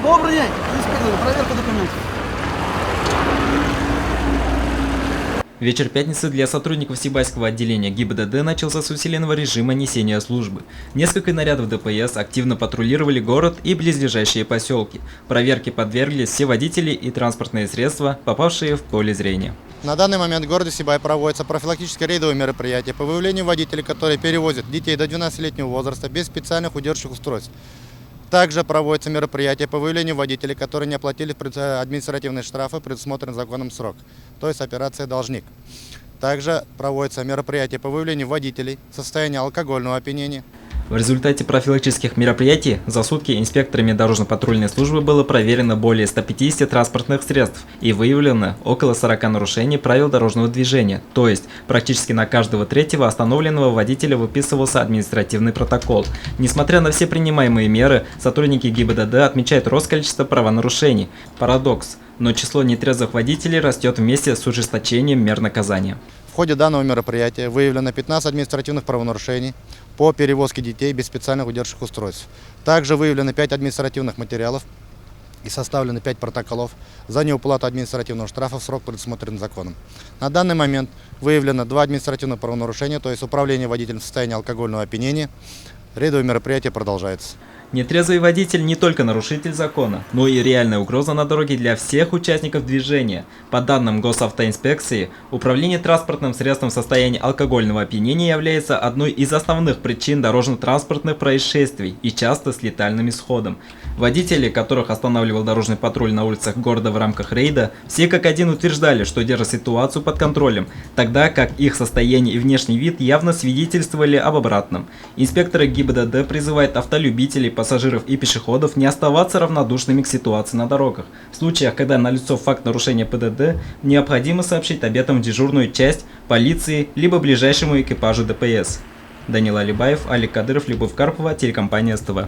Добрый день, инспектор, проверка документов. Вечер пятницы для сотрудников Сибайского отделения ГИБДД начался с усиленного режима несения службы. Несколько нарядов ДПС активно патрулировали город и близлежащие поселки. Проверке подверглись все водители и транспортные средства, попавшие в поле зрения. На данный момент в городе Сибай проводятся профилактические рейдовые мероприятия по выявлению водителей, которые перевозят детей до 12-летнего возраста без специальных удерживающих устройств. Также проводятся мероприятия по выявлению водителей, которые не оплатили административные штрафы, предусмотренный законом срок, то есть операция «Должник». Также проводятся мероприятия по выявлению водителей в состоянии алкогольного опьянения. В результате профилактических мероприятий за сутки инспекторами дорожно-патрульной службы было проверено более 150 транспортных средств и выявлено около 40 нарушений правил дорожного движения, то есть практически на каждого третьего остановленного водителя выписывался административный протокол. Несмотря на все принимаемые меры, сотрудники ГИБДД отмечают рост количества правонарушений. Парадокс, но число нетрезвых водителей растет вместе с ужесточением мер наказания. В ходе данного мероприятия выявлено 15 административных правонарушений по перевозке детей без специальных удерживающих устройств. Также выявлено 5 административных материалов и составлено 5 протоколов за неуплату административного штрафа в срок, предусмотренный законом. На данный момент выявлено 2 административных правонарушения, то есть управление водителем в состоянии алкогольного опьянения. Рейдовое мероприятие продолжается. Нетрезвый водитель не только нарушитель закона, но и реальная угроза на дороге для всех участников движения. По данным госавтоинспекции, управление транспортным средством в состоянии алкогольного опьянения является одной из основных причин дорожно-транспортных происшествий и часто с летальным исходом. Водители, которых останавливал дорожный патруль на улицах города в рамках рейда, все как один утверждали, что держат ситуацию под контролем, тогда как их состояние и внешний вид явно свидетельствовали об обратном. Инспекторы ГИБДД призывают автолюбителей, пассажиров и пешеходов не оставаться равнодушными к ситуации на дорогах. В случаях, когда налицо факт нарушения ПДД, необходимо сообщить об этом в дежурную часть, полиции, либо ближайшему экипажу ДПС. Данил Алибаев, Алик Кадыров, Любовь Карпова, телекомпания СТВ.